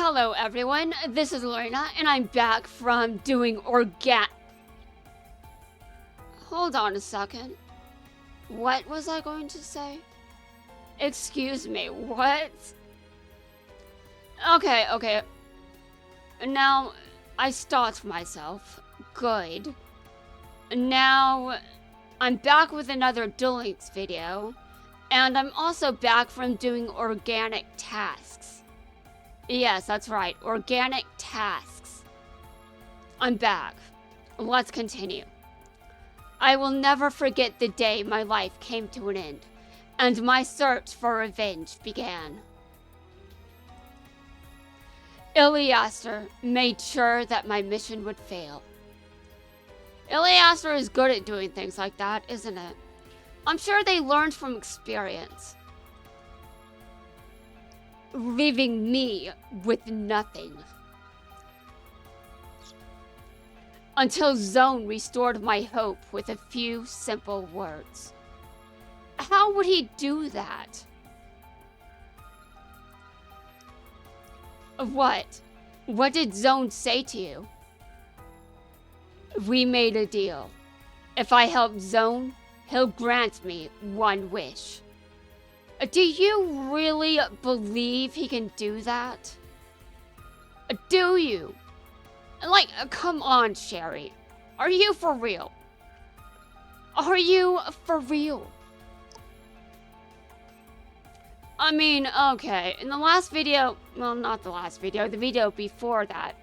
Hello everyone, this is Lorena, and I'm back from doing Hold on a second. What was I going to say? Excuse me, what? Okay. Now, I stopped myself. Good. Now, I'm back with another Duelist video, and I'm also back from doing organic tasks. Yes, that's right, organic tasks. I'm back. Let's continue. I will never forget the day my life came to an end, and my search for revenge began. Iliaster made sure that my mission would fail. Iliaster is good at doing things like that, isn't it? I'm sure they learned from experience. Leaving me with nothing. Until Zone restored my hope with a few simple words. How would he do that? What? What did Zone say to you? We made a deal. If I help Zone, he'll grant me one wish. Do you really believe he can do that? Do you? Like, come on, Sherry. Are you for real? Are you for real? I mean, okay, in the last video, well, not the last video, the video before that,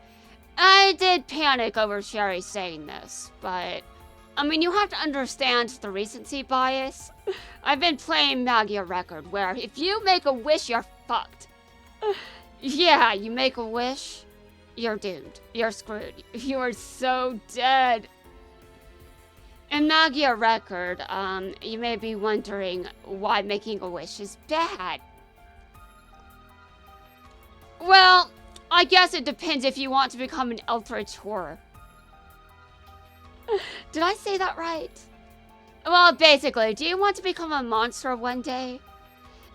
I did panic over Sherry saying this, but, I mean, you have to understand the recency bias. I've been playing Magia Record, where if you make a wish, you're fucked. Yeah, you make a wish, you're doomed. You're screwed. You are so dead. In Magia Record, you may be wondering why making a wish is bad. Well, I guess it depends if you want to become an Eldritch Horror. Did I say that right? Well, basically, do you want to become a monster one day?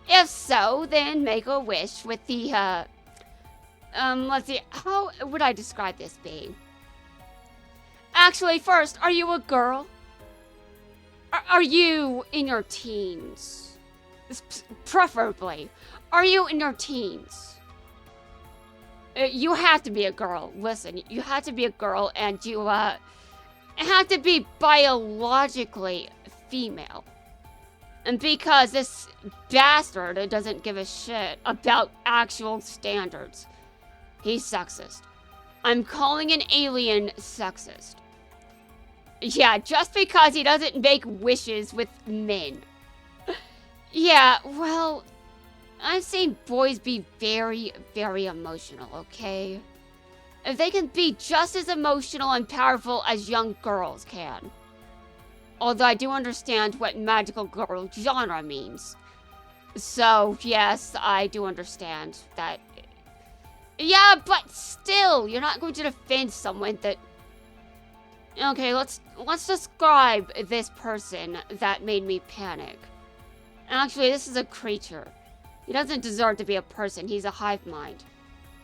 If so, then make a wish with the, let's see, how would I describe this being? Actually, first, are you a girl? Are you in your teens? Preferably. Are you in your teens? You have to be a girl. Listen, you have to be a girl, and you, have to be biologically female. And because this bastard doesn't give a shit about actual standards, he's sexist. I'm calling an alien sexist. Yeah, just because he doesn't make wishes with men. Yeah, well, I've seen boys be very, very emotional, okay? They can be just as emotional and powerful as young girls can. Although I do understand what magical girl genre means. So, yes, I do understand that. Yeah, but still, you're not going to defend someone that... Okay, let's describe this person that made me panic. Actually, this is a creature. He doesn't deserve to be a person. He's a hive mind.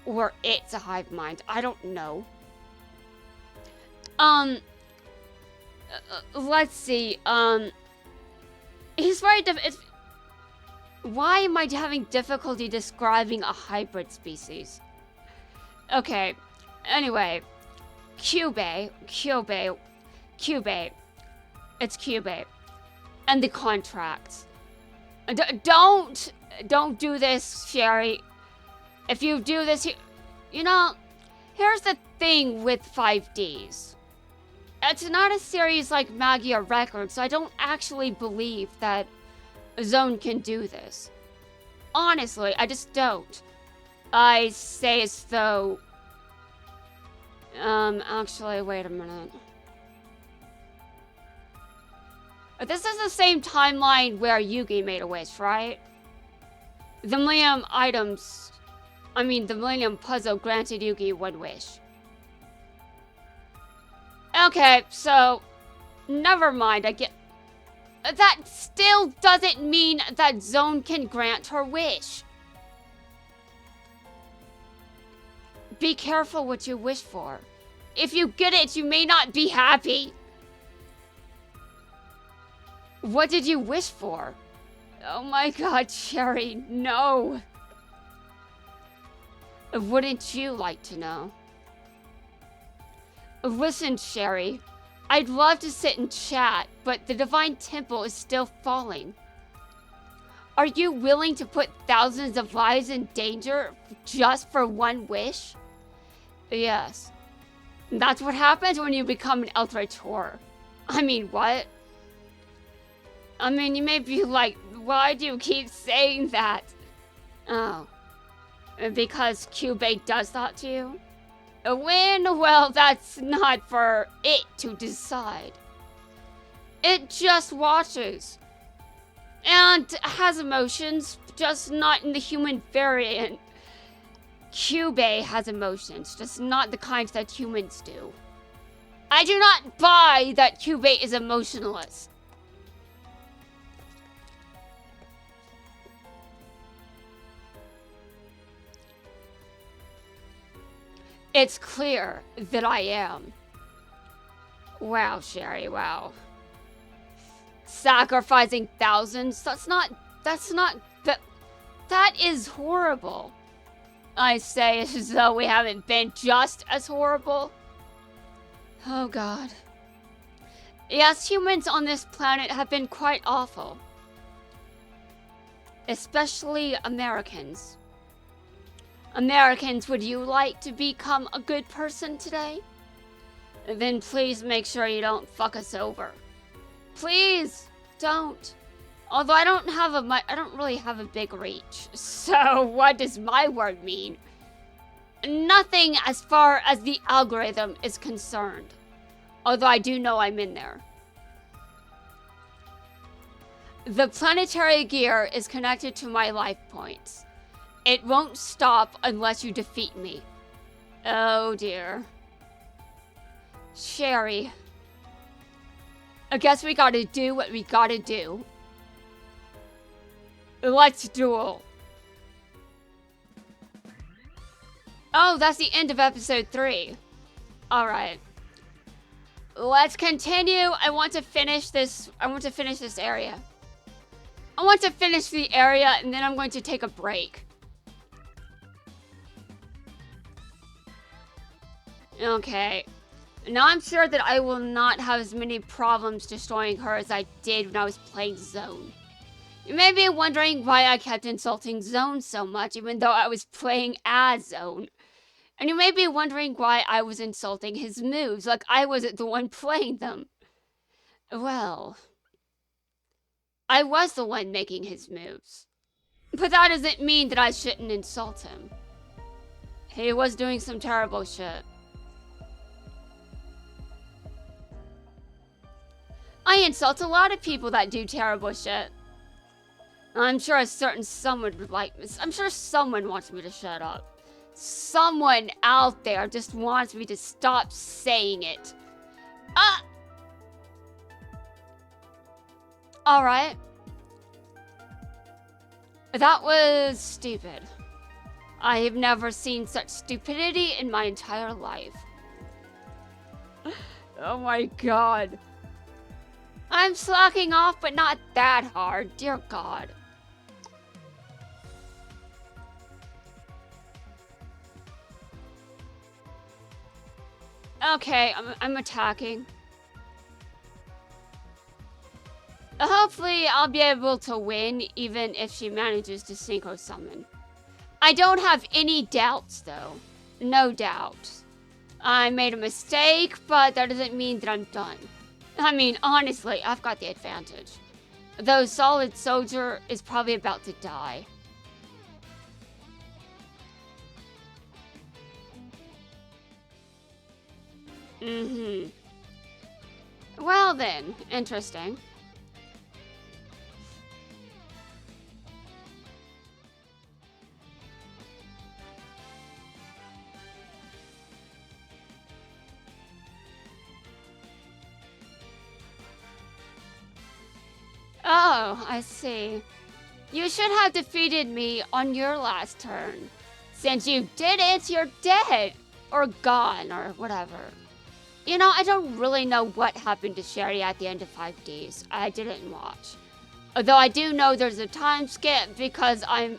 Or it's a hive mind. I don't know. Let's see. He's very why am I having difficulty describing a hybrid species? Okay. Anyway. Cube. It's Cube. And the contracts. Don't do this, Sherry. If you do this, you know, here's the thing with 5Ds. It's not a series like Magia Record, so I don't actually believe that Zone can do this. Honestly, I just don't. I say as though... actually, wait a minute. This is the same timeline where Yugi made a wish, right? The Millennium Puzzle granted Yugi one wish. Okay, so... Never mind, I get... That still doesn't mean that Zone can grant her wish. Be careful what you wish for. If you get it, you may not be happy. What did you wish for? Oh my god, Sherry, no. Wouldn't you like to know? Listen, Sherry, I'd love to sit and chat, but the Divine Temple is still falling. Are you willing to put thousands of lives in danger just for one wish? Yes. That's what happens when you become an Eldrator. I mean, what? I mean, you may be like, why do you keep saying that? Oh. Because Cubate does that to you? A win? Well, that's not for it to decide. It just watches. And has emotions, just not in the human variant. Cubate has emotions, just not the kinds that humans do. I do not buy that Cubate is emotionless. It's clear that I am. Wow, Sherry, wow. Sacrificing thousands? That is horrible. I say it as though we haven't been just as horrible. Oh god. Yes, humans on this planet have been quite awful. Especially Americans. Americans, would you like to become a good person today? Then please make sure you don't fuck us over. Please don't. Although I don't really have a big reach. So what does my word mean? Nothing as far as the algorithm is concerned. Although I do know I'm in there. The planetary gear is connected to my life points. It won't stop unless you defeat me. Oh dear. Sherry. I guess we gotta do what we gotta do. Let's duel. Oh, that's the end of episode 3. Alright. Let's continue. I want to finish this area. I want to finish the area and then I'm going to take a break. Okay. Now I'm sure that I will not have as many problems destroying her as I did when I was playing Zone. You may be wondering why I kept insulting Zone so much even though I was playing as Zone. And you may be wondering why I was insulting his moves like I wasn't the one playing them. Well, I was the one making his moves. But that doesn't mean that I shouldn't insult him. He was doing some terrible shit. I insult a lot of people that do terrible shit. I'm sure a certain someone would like this. I'm sure someone wants me to shut up. Someone out there just wants me to stop saying it. Alright. That was stupid. I have never seen such stupidity in my entire life. Oh my god. I'm slacking off, but not that hard. Dear God. Okay, I'm attacking. Hopefully, I'll be able to win, even if she manages to synchro summon. I don't have any doubts, though. No doubts. I made a mistake, but that doesn't mean that I'm done. I mean, honestly, I've got the advantage. Though Solid Soldier is probably about to die. Well then, interesting. Oh, I see. You should have defeated me on your last turn. Since you did it, you're dead. Or gone, or whatever. You know, I don't really know what happened to Sherry at the end of 5Ds. I didn't watch. Although I do know there's a time skip because I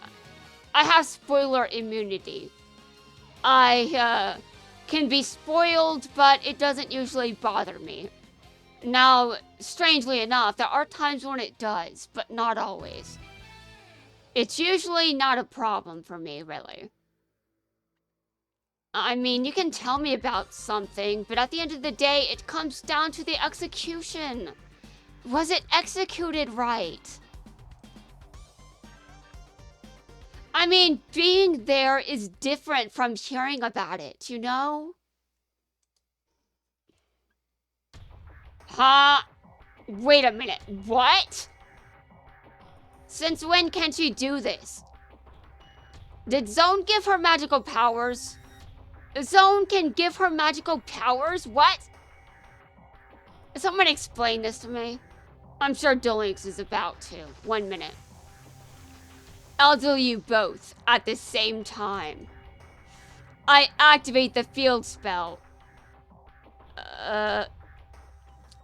have spoiler immunity. I can be spoiled, but it doesn't usually bother me. Now, strangely enough, there are times when it does, but not always. It's usually not a problem for me, really. I mean, you can tell me about something, but at the end of the day, it comes down to the execution. Was it executed right? I mean, being there is different from hearing about it, you know? Huh? Wait a minute, what? Since when can she do this? Did Zone give her magical powers? Zone can give her magical powers? What? Someone explain this to me. I'm sure Duelist is about to. 1 minute. I'll do you both at the same time. I activate the field spell.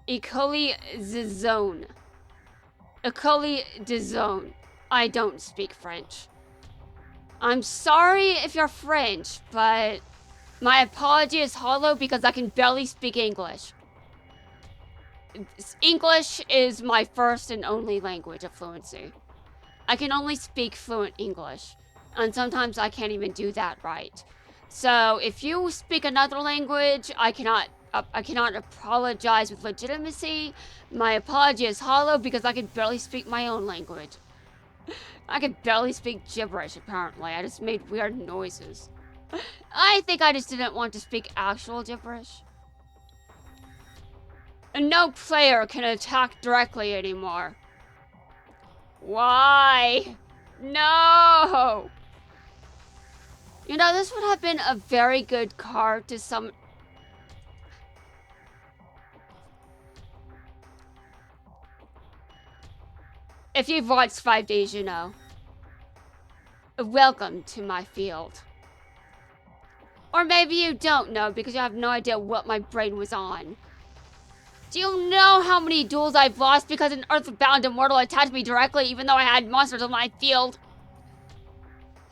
Ecoli the zone. Ecoli de zone. I don't speak French. I'm sorry if you're French, but my apology is hollow because I can barely speak English. English is my first and only language of fluency. I can only speak fluent English, and sometimes I can't even do that right. So if you speak another language, I cannot apologize with legitimacy. My apology is hollow because I can barely speak my own language. I can barely speak gibberish, apparently. I just made weird noises. I think I just didn't want to speak actual gibberish. And no player can attack directly anymore. Why? No! You know, this would have been a very good card to some... If you've watched 5Ds, you know. Welcome to my field. Or maybe you don't know because you have no idea what my brain was on. Do you know how many duels I've lost because an earthbound immortal attacked me directly even though I had monsters on my field?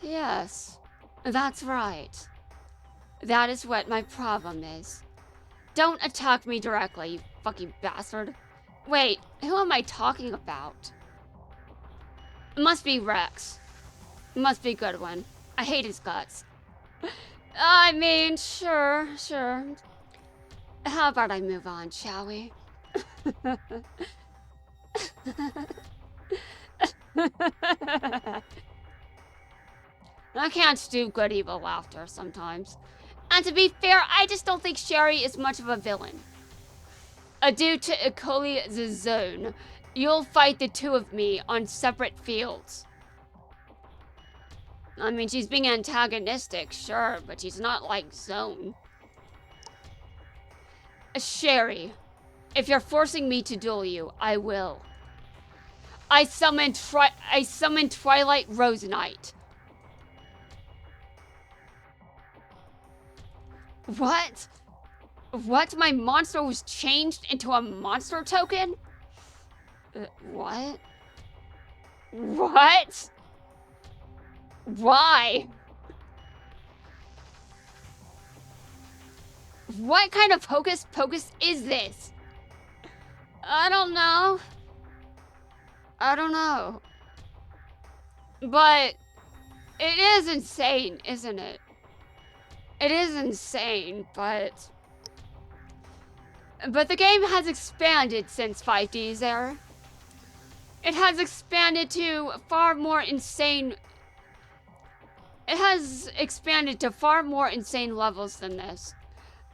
Yes, that's right. That is what my problem is. Don't attack me directly, you fucking bastard. Wait, who am I talking about? It must be Rex. It must be Goodwin. I hate his guts. I mean, sure. How about I move on, shall we? I can't do good evil laughter sometimes. And to be fair, I just don't think Sherry is much of a villain. Due to Ecoli the Zone, you'll fight the two of me on separate fields. I mean, she's being antagonistic, sure, but she's not like Zone. Sherry, if you're forcing me to duel you, I will. I summon Twilight Rose Knight. What? What? My monster was changed into a monster token? What? What? Why? What kind of hocus pocus is this? I don't know. But it is insane, isn't it? It is insane, but the game has expanded since 5D's era. It has expanded to far more insane... It has expanded to far more insane levels than this.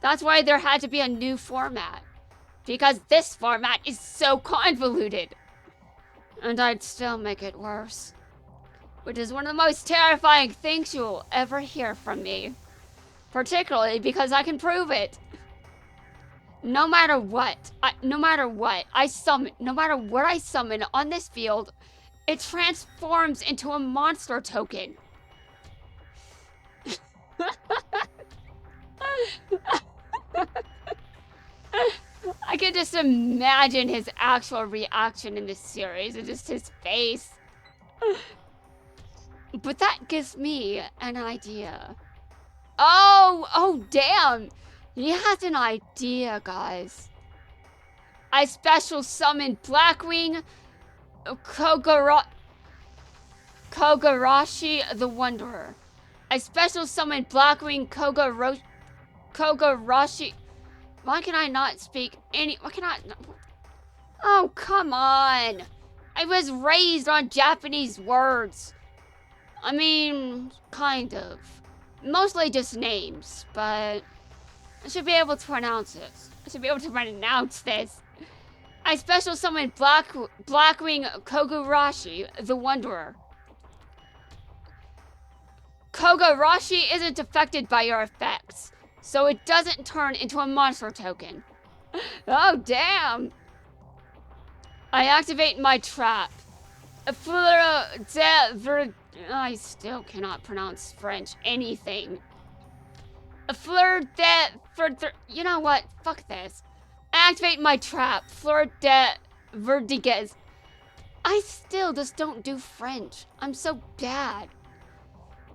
That's why there had to be a new format. Because this format is so convoluted. And I'd still make it worse. Which is one of the most terrifying things you'll ever hear from me. Particularly because I can prove it. No matter what I summon on this field, it transforms into a monster token. just imagine his actual reaction in this series and just his face. But that gives me an idea. Oh, damn. He has an idea, guys. I special summoned Blackwing Kogarashi the Wanderer. I special summoned Blackwing Kogarashi. Why can I not speak any? Why can I? Oh, come on. I was raised on Japanese words. I mean, kind of. Mostly just names, but I should be able to pronounce it. I should be able to pronounce this. I special summoned Blackwing Kogarashi the Wanderer. Kogarashi isn't affected by your effects, so it doesn't turn into a monster token. Oh, damn. I activate my trap. I still cannot pronounce French anything. You know what? Fuck this. I activate my trap. Fleur de Verdiguez. I still just don't do French. I'm so bad.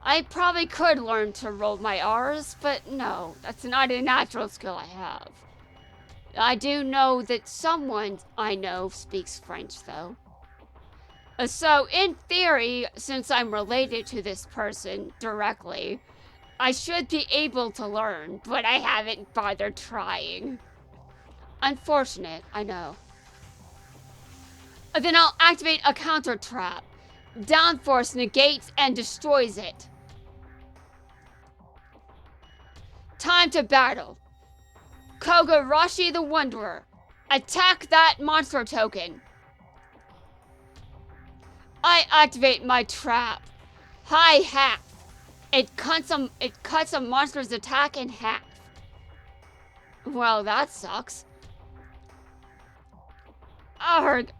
I probably could learn to roll my R's, but no, that's not a natural skill I have. I do know that someone I know speaks French, though. So, in theory, since I'm related to this person directly, I should be able to learn, but I haven't bothered trying. Unfortunate, I know. Then I'll activate a counter trap. Downforce negates and destroys it. Time to battle. Kogarashi the Wanderer. Attack that monster token. I activate my trap. High half. It cuts a monster's attack in half. Well, that sucks. Arrgh.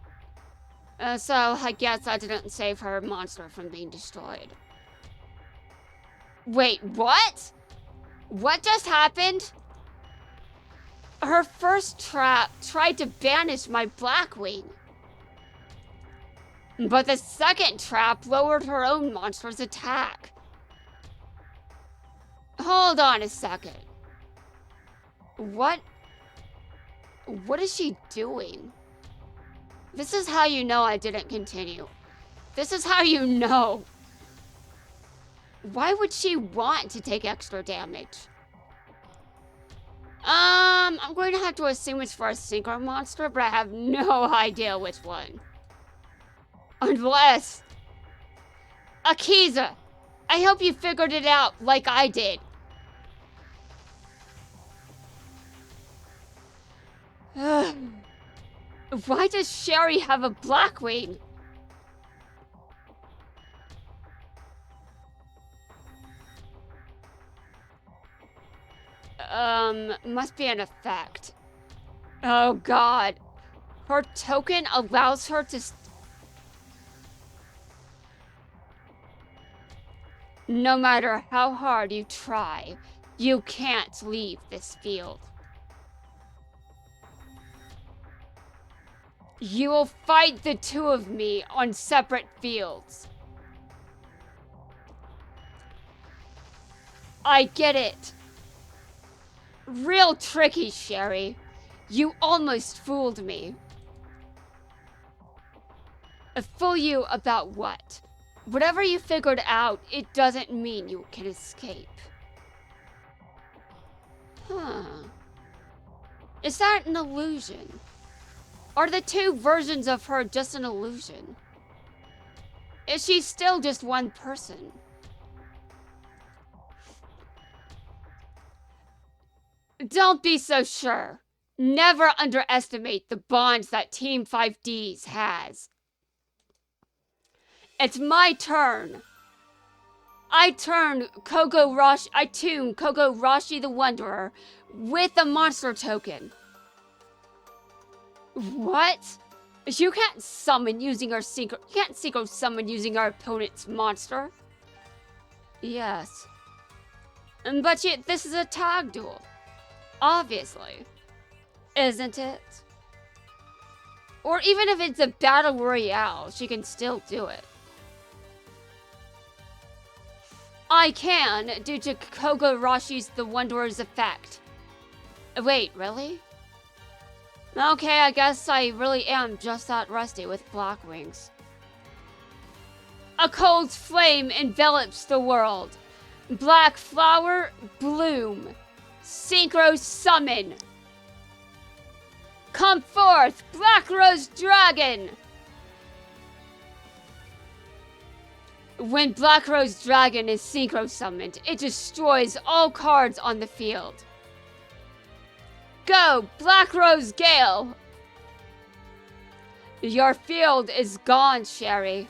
So I guess I didn't save her monster from being destroyed. Wait, what? What just happened? Her first trap tried to banish my Blackwing. But the second trap lowered her own monster's attack. Hold on a second. What is she doing? This is how you know I didn't continue. This is how you know. Why would she want to take extra damage? I'm going to have to assume it's for a synchro monster, but I have no idea which one. Unless... Akiza, I hope you figured it out like I did. Why does Sherry have a Blackwing? Must be an effect. Oh god. Her token allows her to... No matter how hard you try, you can't leave this field. You will fight the two of me on separate fields. I get it. Real tricky, Sherry. You almost fooled me. Fool you about what? Whatever you figured out, it doesn't mean you can escape. Huh. Is that an illusion? Are the two versions of her just an illusion? Is she still just one person? Don't be so sure. Never underestimate the bonds that Team 5Ds has. It's my turn. I tune Kogarashi the Wanderer with a monster token. What? You can't summon using our synchro. You can't synchro summon using our opponent's monster. Yes. But yet, this is a tag duel. Obviously. Isn't it? Or even if it's a battle royale, she can still do it. I can, due to Kogorashi's The Wanderer's effect. Wait, really? Okay, I guess I really am just that rusty with black wings. A cold flame envelops the world. Black flower, bloom. Synchro summon. Come forth, Black Rose Dragon! When Black Rose Dragon is synchro summoned, it destroys all cards on the field. Go, Black Rose Gale! Your field is gone, Sherry.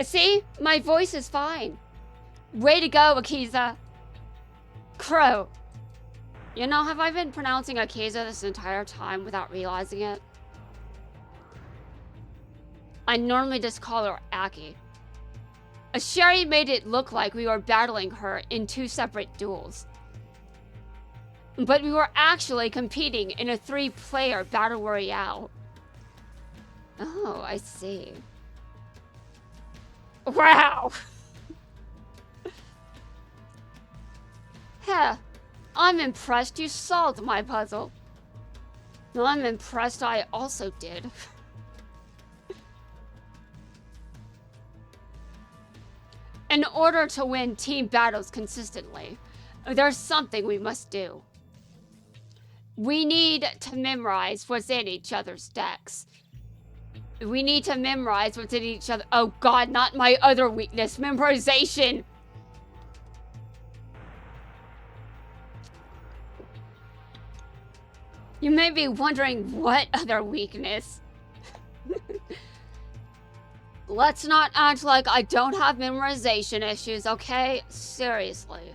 See? My voice is fine. Way to go, Akiza. Crow. You know, have I been pronouncing Akiza this entire time without realizing it? I normally just call her Aki. Sherry made it look like we were battling her in 2 separate duels. But we were actually competing in a 3-player battle royale. Oh, I see. Wow! Heh, I'm impressed you solved my puzzle. I'm impressed I also did. In order to win team battles consistently, there's something we must do. We need to memorize what's in each other's decks. We need to memorize what's in each other. Oh god, not my other weakness, memorization! You may be wondering what other weakness. Let's not act like I don't have memorization issues, okay? Seriously.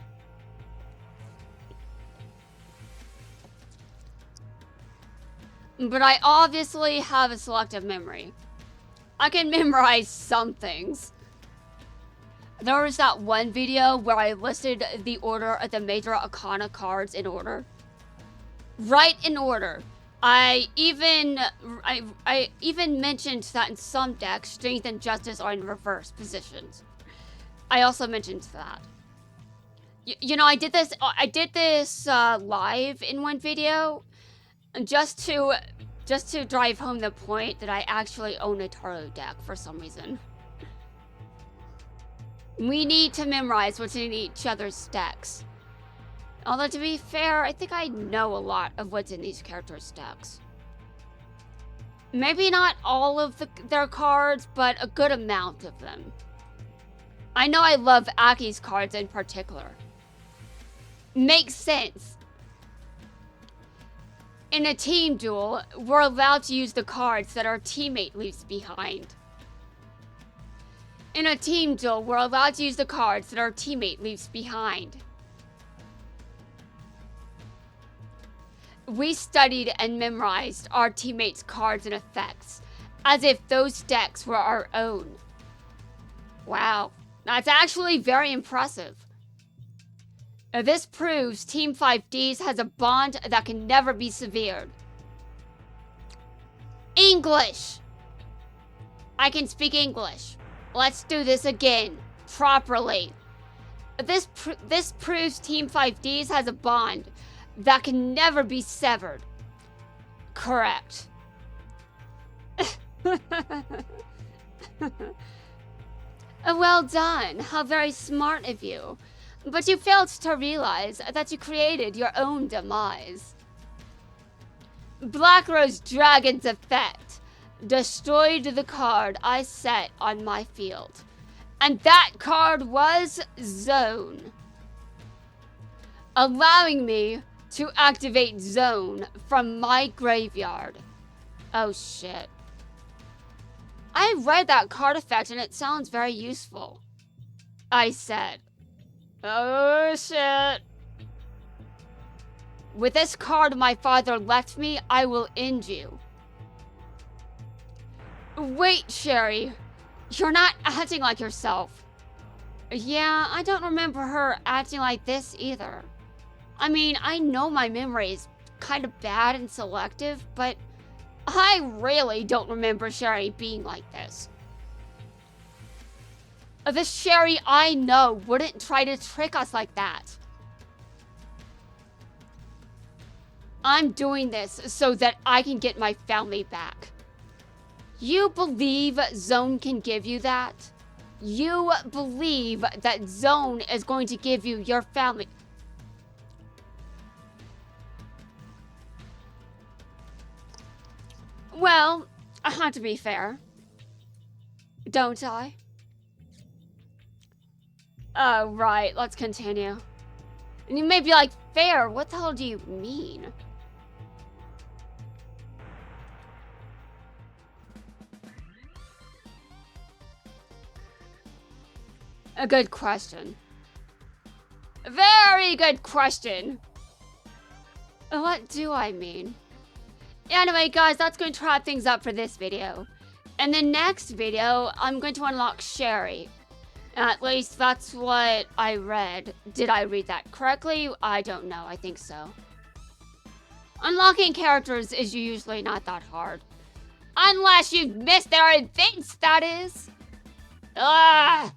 But I obviously have a selective memory. I can memorize some things. There was that one video where I listed the order of the major arcana cards in order. Right in order. I even mentioned that in some decks, Strength and Justice are in reverse positions. I also mentioned that. You know, I did this live in one video, just to drive home the point that I actually own a Taro deck for some reason. We need to memorize what's in each other's decks. Although, to be fair, I think I know a lot of what's in these characters' decks. Maybe not all of their cards, but a good amount of them. I know I love Aki's cards in particular. Makes sense. In a team duel, we're allowed to use the cards that our teammate leaves behind. In a team duel, we're allowed to use the cards that our teammate leaves behind. We studied and memorized our teammates' cards and effects, as if those decks were our own. Wow, that's actually very impressive. This proves Team 5Ds has a bond that can never be severed. English! I can speak English. Let's do this again, properly. This proves Team 5Ds has a bond that can never be severed. Correct. Well done. How very smart of you. But you failed to realize that you created your own demise. Black Rose Dragon's effect destroyed the card I set on my field. And that card was Zone, allowing me to activate Zone from my graveyard. Oh shit. I read that card effect and it sounds very useful. I said, oh shit. With this card my father left me, I will end you. Wait, Sherry. You're not acting like yourself. Yeah, I don't remember her acting like this either. I mean, I know my memory is kind of bad and selective, but I really don't remember Sherry being like this. The Sherry I know wouldn't try to trick us like that. I'm doing this so that I can get my family back. You believe Zone can give you that? You believe that Zone is going to give you your family? Well, I have to be fair. Don't I? Oh, right, let's continue. And you may be like, fair, what the hell do you mean? A good question. A very good question. What do I mean? Anyway, guys, that's going to wrap things up for this video. In the next video, I'm going to unlock Sherry. At least that's what I read. Did I read that correctly? I don't know. I think so. Unlocking characters is usually not that hard. Unless you've missed their events, that is. Ah!